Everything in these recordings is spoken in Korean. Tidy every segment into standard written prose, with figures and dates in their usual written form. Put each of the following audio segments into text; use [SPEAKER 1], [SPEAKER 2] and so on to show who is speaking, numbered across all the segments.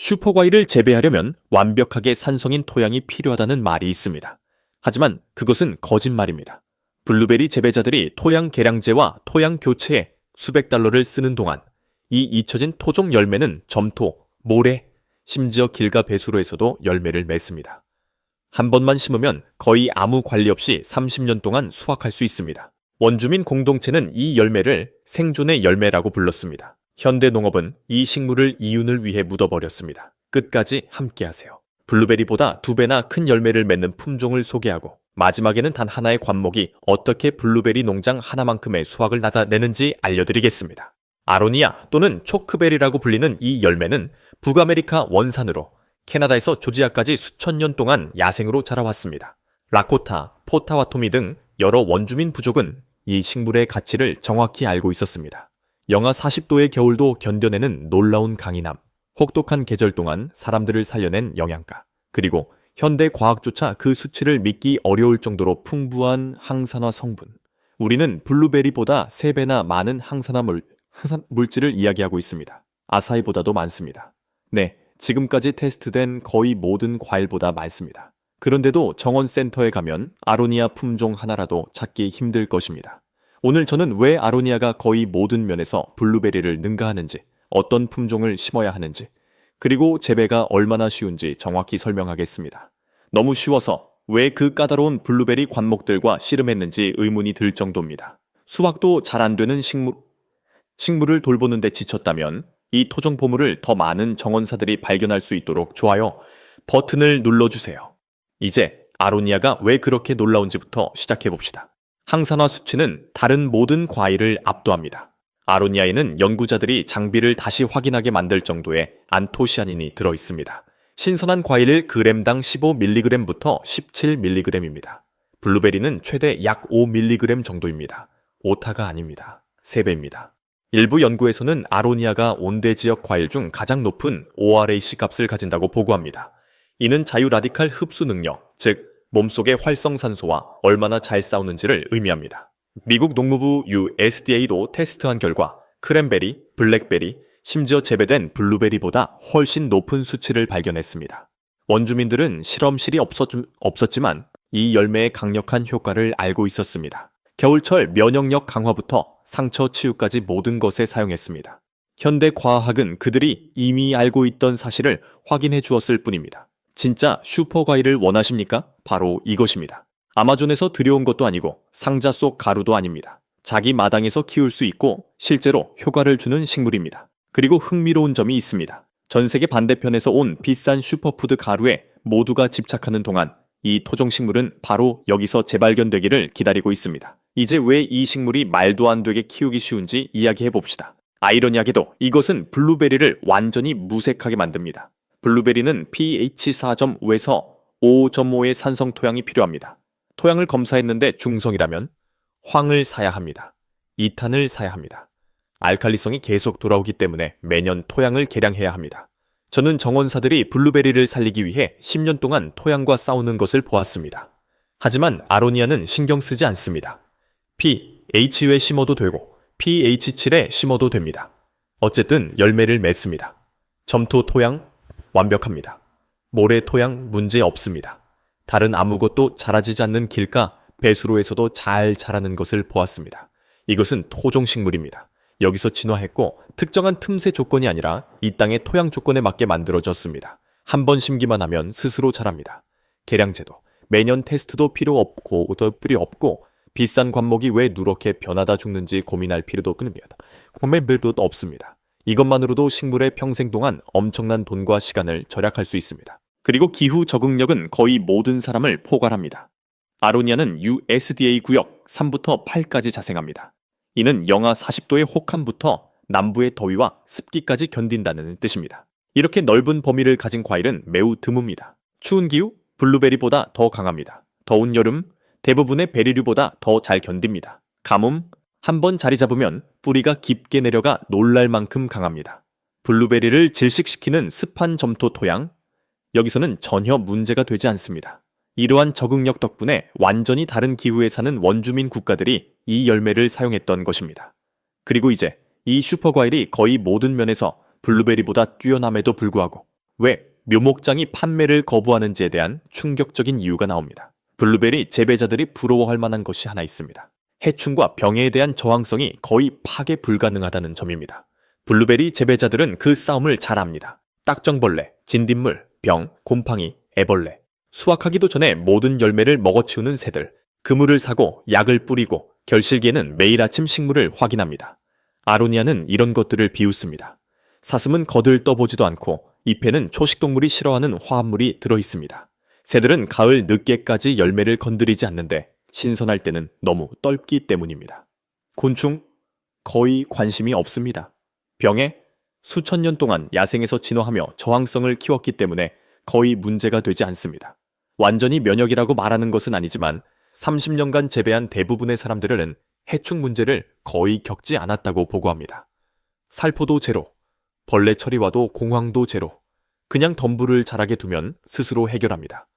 [SPEAKER 1] 슈퍼과일을 재배하려면 완벽하게 산성인 토양이 필요하다는 말이 있습니다. 하지만 그것은 거짓말입니다. 블루베리 재배자들이 토양 개량제와 토양 교체에 수백 달러를 쓰는 동안 이 잊혀진 토종 열매는 점토, 모래, 심지어 길가 배수로에서도 열매를 맺습니다. 한 번만 심으면 거의 아무 관리 없이 30년 동안 수확할 수 있습니다. 원주민 공동체는 이 열매를 생존의 열매라고 불렀습니다. 현대 농업은 이 식물을 이윤을 위해 묻어버렸습니다. 끝까지 함께하세요. 블루베리보다 2배나 큰 열매를 맺는 품종을 소개하고 마지막에는 단 하나의 관목이 어떻게 블루베리 농장 하나만큼의 수확을 나타내는지 알려드리겠습니다. 아로니아 또는 초크베리라고 불리는 이 열매는 북아메리카 원산으로 캐나다에서 조지아까지 수천 년 동안 야생으로 자라왔습니다. 라코타, 포타와토미 등 여러 원주민 부족은 이 식물의 가치를 정확히 알고 있었습니다. 영하 40도의 겨울도 견뎌내는 놀라운 강인함, 혹독한 계절 동안 사람들을 살려낸 영양가, 그리고 현대 과학조차 그 수치를 믿기 어려울 정도로 풍부한 항산화 성분. 우리는 블루베리보다 3배나 많은 항산화 물질을 이야기하고 있습니다. 아사히보다도 많습니다. 네, 지금까지 테스트된 거의 모든 과일보다 많습니다. 그런데도 정원센터에 가면 아로니아 품종 하나라도 찾기 힘들 것입니다. 오늘 저는 왜 아로니아가 거의 모든 면에서 블루베리를 능가하는지, 어떤 품종을 심어야 하는지, 그리고 재배가 얼마나 쉬운지 정확히 설명하겠습니다. 너무 쉬워서 왜 그 까다로운 블루베리 관목들과 씨름했는지 의문이 들 정도입니다. 수확도 잘 안 되는 식물을 돌보는 데 지쳤다면 이 토종 보물을 더 많은 정원사들이 발견할 수 있도록 좋아요 버튼을 눌러주세요. 이제 아로니아가 왜 그렇게 놀라운지부터 시작해봅시다. 항산화 수치는 다른 모든 과일을 압도합니다. 아로니아에는 연구자들이 장비를 다시 확인하게 만들 정도의 안토시아닌이 들어있습니다. 신선한 과일을 그램당 15mg부터 17mg입니다. 블루베리는 최대 약 5mg 정도입니다. 오타가 아닙니다. 3배입니다. 일부 연구에서는 아로니아가 온대 지역 과일 중 가장 높은 ORAC 값을 가진다고 보고합니다. 이는 자유 라디칼 흡수 능력, 즉 몸속의 활성산소와 얼마나 잘 싸우는지를 의미합니다. 미국 농무부 USDA도 테스트한 결과 크랜베리, 블랙베리, 심지어 재배된 블루베리보다 훨씬 높은 수치를 발견했습니다. 원주민들은 실험실이 없었지만 이 열매의 강력한 효과를 알고 있었습니다. 겨울철 면역력 강화부터 상처 치유까지 모든 것에 사용했습니다. 현대 과학은 그들이 이미 알고 있던 사실을 확인해 주었을 뿐입니다. 진짜 슈퍼과일을 원하십니까? 바로 이것입니다. 아마존에서 들여온 것도 아니고 상자 속 가루도 아닙니다. 자기 마당에서 키울 수 있고 실제로 효과를 주는 식물입니다. 그리고 흥미로운 점이 있습니다. 전 세계 반대편에서 온 비싼 슈퍼푸드 가루에 모두가 집착하는 동안 이 토종식물은 바로 여기서 재발견되기를 기다리고 있습니다. 이제 왜 이 식물이 말도 안 되게 키우기 쉬운지 이야기해 봅시다. 아이러니하게도 이것은 블루베리를 완전히 무색하게 만듭니다. 블루베리는 pH 4.5에서 5.5의 산성 토양이 필요합니다. 토양을 검사했는데 중성이라면 황을 사야 합니다. 이탄을 사야 합니다. 알칼리성이 계속 돌아오기 때문에 매년 토양을 개량해야 합니다. 저는 정원사들이 블루베리를 살리기 위해 10년 동안 토양과 싸우는 것을 보았습니다. 하지만 아로니아는 신경 쓰지 않습니다. pH6에 심어도 되고 pH7에 심어도 됩니다. 어쨌든 열매를 맺습니다. 점토 토양 완벽합니다. 모래 토양 문제 없습니다. 다른 아무것도 자라지지 않는 길가 배수로에서도 잘 자라는 것을 보았습니다. 이것은 토종식물입니다. 여기서 진화했고 특정한 틈새 조건이 아니라 이 땅의 토양 조건에 맞게 만들어졌습니다. 한 번 심기만 하면 스스로 자랍니다. 개량제도, 매년 테스트도 필요 없고 비싼 관목이 왜 누렇게 변하다 죽는지 고민할 필요도 없습니다. 이것만으로도 식물의 평생 동안 엄청난 돈과 시간을 절약할 수 있습니다. 그리고 기후 적응력은 거의 모든 사람을 포괄합니다. 아로니아는 USDA 구역 3부터 8까지 자생합니다. 이는 영하 40도의 혹한부터 남부의 더위와 습기까지 견딘다는 뜻입니다. 이렇게 넓은 범위를 가진 과일은 매우 드뭅니다. 추운 기후, 블루베리보다 더 강합니다. 더운 여름, 대부분의 베리류보다 더 잘 견딥니다. 가뭄, 한번 자리 잡으면 뿌리가 깊게 내려가 놀랄 만큼 강합니다. 블루베리를 질식시키는 습한 점토 토양, 여기서는 전혀 문제가 되지 않습니다. 이러한 적응력 덕분에 완전히 다른 기후에 사는 원주민 국가들이 이 열매를 사용했던 것입니다. 그리고 이제 이 슈퍼과일이 거의 모든 면에서 블루베리보다 뛰어남에도 불구하고 왜 묘목장이 판매를 거부하는지에 대한 충격적인 이유가 나옵니다. 블루베리 재배자들이 부러워할 만한 것이 하나 있습니다. 해충과 병에 대한 저항성이 거의 파괴 불가능하다는 점입니다. 블루베리 재배자들은 그 싸움을 잘 압니다. 딱정벌레, 진딧물, 병, 곰팡이, 애벌레, 수확하기도 전에 모든 열매를 먹어치우는 새들, 그물을 사고 약을 뿌리고 결실기에는 매일 아침 식물을 확인합니다. 아로니아는 이런 것들을 비웃습니다. 사슴은 거들떠보지도 않고 잎에는 초식동물이 싫어하는 화합물이 들어있습니다. 새들은 가을 늦게까지 열매를 건드리지 않는데 신선할 때는 너무 떫기 때문입니다. 곤충? 거의 관심이 없습니다. 병에? 수천 년 동안 야생에서 진화하며 저항성을 키웠기 때문에 거의 문제가 되지 않습니다. 완전히 면역이라고 말하는 것은 아니지만 30년간 재배한 대부분의 사람들은 해충 문제를 거의 겪지 않았다고 보고합니다. 살포도 제로, 벌레 처리와도 공황도 제로, 그냥 덤불을 자라게 두면 스스로 해결합니다.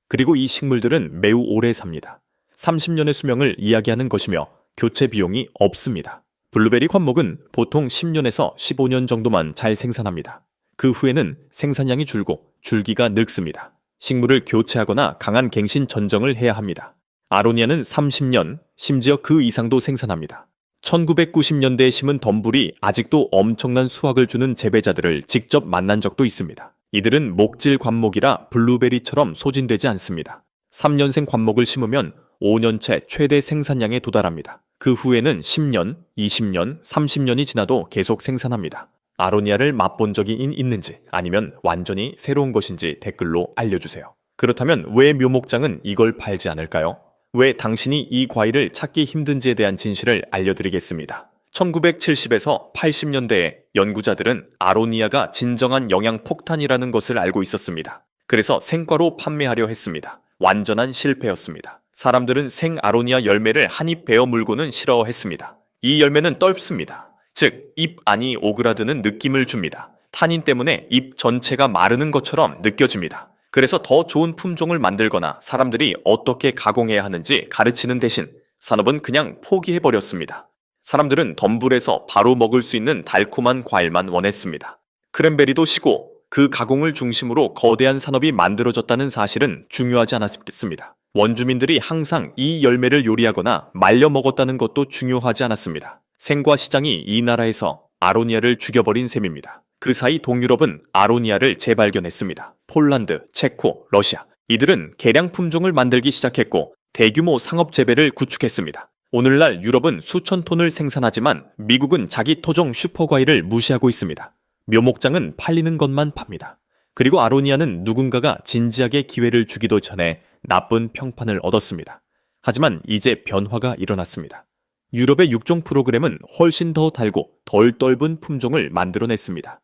[SPEAKER 1] 그리고 이 식물들은 매우 오래 삽니다. 30년의 수명을 이야기하는 것이며 교체 비용이 없습니다. 블루베리 관목은 보통 10년에서 15년 정도만 잘 생산합니다. 그 후에는 생산량이 줄고 줄기가 늙습니다. 식물을 교체하거나 강한 갱신 전정을 해야 합니다. 아로니아는 30년, 심지어 그 이상도 생산합니다. 1990년대에 심은 덤불이 아직도 엄청난 수확을 주는 재배자들을 직접 만난 적도 있습니다. 이들은 목질 관목이라 블루베리처럼 소진되지 않습니다. 3년생 관목을 심으면 5년째 최대 생산량에 도달합니다. 그 후에는 10년, 20년, 30년이 지나도 계속 생산합니다. 아로니아를 맛본 적이 있는지 아니면 완전히 새로운 것인지 댓글로 알려주세요. 그렇다면 왜 묘목장은 이걸 팔지 않을까요? 왜 당신이 이 과일을 찾기 힘든지에 대한 진실을 알려드리겠습니다. 1970에서 80년대에 연구자들은 아로니아가 진정한 영양 폭탄이라는 것을 알고 있었습니다. 그래서 생과로 판매하려 했습니다. 완전한 실패였습니다. 사람들은 생 아로니아 열매를 한 입 베어 물고는 싫어했습니다. 이 열매는 떫습니다. 즉, 잎 안이 오그라드는 느낌을 줍니다. 타닌 때문에 잎 전체가 마르는 것처럼 느껴집니다. 그래서 더 좋은 품종을 만들거나 사람들이 어떻게 가공해야 하는지 가르치는 대신 산업은 그냥 포기해버렸습니다. 사람들은 덤불에서 바로 먹을 수 있는 달콤한 과일만 원했습니다. 크랜베리도 시고 그 가공을 중심으로 거대한 산업이 만들어졌다는 사실은 중요하지 않았습니다. 원주민들이 항상 이 열매를 요리하거나 말려 먹었다는 것도 중요하지 않았습니다. 생과 시장이 이 나라에서 아로니아를 죽여버린 셈입니다. 그 사이 동유럽은 아로니아를 재발견했습니다. 폴란드, 체코, 러시아, 이들은 개량 품종을 만들기 시작했고 대규모 상업 재배를 구축했습니다. 오늘날 유럽은 수천 톤을 생산하지만 미국은 자기 토종 슈퍼과일을 무시하고 있습니다. 묘목장은 팔리는 것만 팝니다. 그리고 아로니아는 누군가가 진지하게 기회를 주기도 전에 나쁜 평판을 얻었습니다. 하지만 이제 변화가 일어났습니다. 유럽의 육종 프로그램은 훨씬 더 달고 덜 떫은 품종을 만들어냈습니다.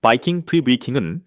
[SPEAKER 1] 바이킹 프리위킹은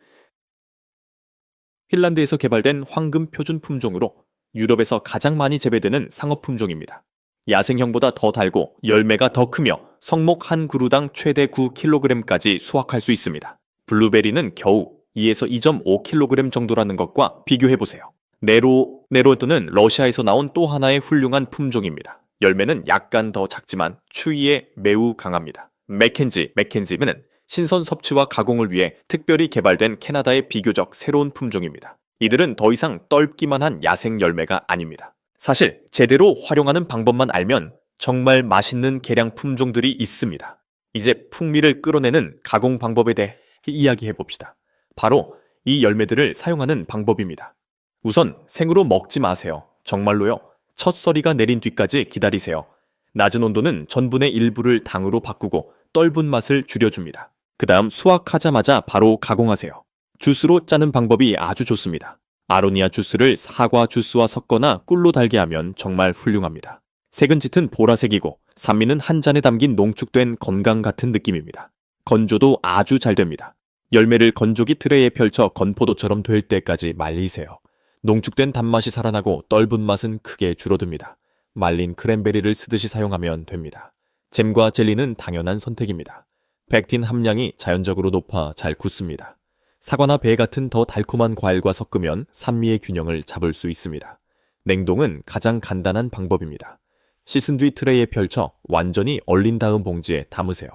[SPEAKER 1] 핀란드에서 개발된 황금 표준 품종으로 유럽에서 가장 많이 재배되는 상업 품종입니다. 야생형보다 더 달고 열매가 더 크며 성목 한 그루당 최대 9kg까지 수확할 수 있습니다. 블루베리는 겨우 2에서 2.5kg 정도라는 것과 비교해보세요. 네로도는 러시아에서 나온 또 하나의 훌륭한 품종입니다. 열매는 약간 더 작지만 추위에 매우 강합니다. 맥켄지는 신선 섭취와 가공을 위해 특별히 개발된 캐나다의 비교적 새로운 품종입니다. 이들은 더 이상 떫기만 한 야생 열매가 아닙니다. 사실 제대로 활용하는 방법만 알면 정말 맛있는 개량 품종들이 있습니다. 이제 풍미를 끌어내는 가공 방법에 대해 이야기해봅시다. 바로 이 열매들을 사용하는 방법입니다. 우선 생으로 먹지 마세요. 정말로요. 첫 서리가 내린 뒤까지 기다리세요. 낮은 온도는 전분의 일부를 당으로 바꾸고 떫은 맛을 줄여줍니다. 그 다음 수확하자마자 바로 가공하세요. 주스로 짜는 방법이 아주 좋습니다. 아로니아 주스를 사과 주스와 섞거나 꿀로 달게 하면 정말 훌륭합니다. 색은 짙은 보라색이고 산미는 한 잔에 담긴 농축된 건강 같은 느낌입니다. 건조도 아주 잘 됩니다. 열매를 건조기 트레이에 펼쳐 건포도처럼 될 때까지 말리세요. 농축된 단맛이 살아나고 떫은 맛은 크게 줄어듭니다. 말린 크랜베리를 쓰듯이 사용하면 됩니다. 잼과 젤리는 당연한 선택입니다. 펙틴 함량이 자연적으로 높아 잘 굳습니다. 사과나 배 같은 더 달콤한 과일과 섞으면 산미의 균형을 잡을 수 있습니다. 냉동은 가장 간단한 방법입니다. 씻은 뒤 트레이에 펼쳐 완전히 얼린 다음 봉지에 담으세요.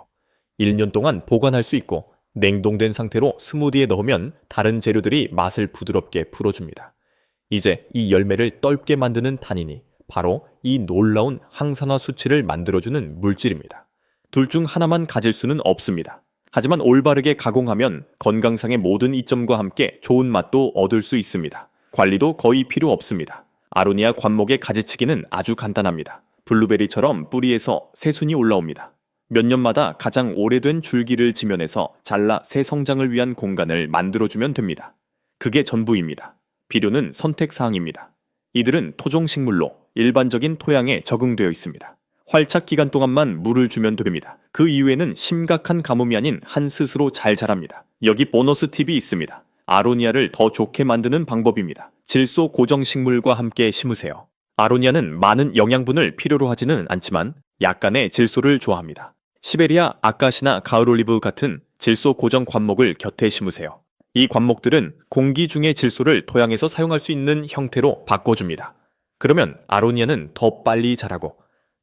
[SPEAKER 1] 1년 동안 보관할 수 있고 냉동된 상태로 스무디에 넣으면 다른 재료들이 맛을 부드럽게 풀어줍니다. 이제 이 열매를 떫게 만드는 탄닌이 바로 이 놀라운 항산화 수치를 만들어주는 물질입니다. 둘 중 하나만 가질 수는 없습니다. 하지만 올바르게 가공하면 건강상의 모든 이점과 함께 좋은 맛도 얻을 수 있습니다. 관리도 거의 필요 없습니다. 아로니아 관목의 가지치기는 아주 간단합니다. 블루베리처럼 뿌리에서 새순이 올라옵니다. 몇 년마다 가장 오래된 줄기를 지면에서 잘라 새 성장을 위한 공간을 만들어주면 됩니다. 그게 전부입니다. 비료는 선택사항입니다. 이들은 토종식물로 일반적인 토양에 적응되어 있습니다. 활착 기간 동안만 물을 주면 됩니다. 그 이후에는 심각한 가뭄이 아닌 한 스스로 잘 자랍니다. 여기 보너스 팁이 있습니다. 아로니아를 더 좋게 만드는 방법입니다. 질소 고정 식물과 함께 심으세요. 아로니아는 많은 영양분을 필요로 하지는 않지만 약간의 질소를 좋아합니다. 시베리아 아카시나 가을올리브 같은 질소 고정 관목을 곁에 심으세요. 이 관목들은 공기 중의 질소를 토양에서 사용할 수 있는 형태로 바꿔줍니다. 그러면 아로니아는 더 빨리 자라고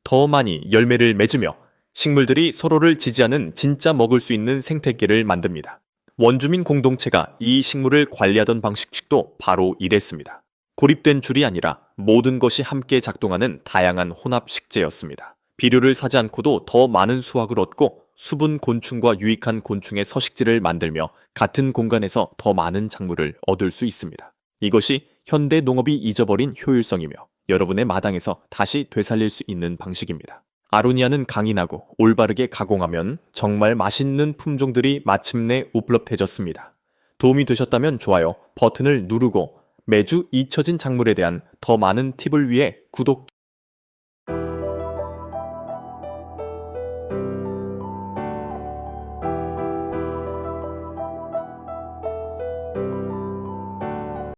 [SPEAKER 1] 더 많이 열매를 맺으며 식물들이 서로를 지지하는 진짜 먹을 수 있는 생태계를 만듭니다. 원주민 공동체가 이 식물을 관리하던 방식도 바로 이랬습니다. 고립된 줄이 아니라 모든 것이 함께 작동하는 다양한 혼합 식재였습니다. 비료를 사지 않고도 더 많은 수확을 얻고 수분 곤충과 유익한 곤충의 서식지를 만들며 같은 공간에서 더 많은 작물을 얻을 수 있습니다. 이것이 현대 농업이 잊어버린 효율성이며 여러분의 마당에서 다시 되살릴 수 있는 방식입니다. 아로니아는 강인하고 올바르게 가공하면 정말 맛있는 품종들이 마침내 우플럽해졌습니다. 도움이 되셨다면 좋아요 버튼을 누르고 매주 잊혀진 작물에 대한 더 많은 팁을 위해 구독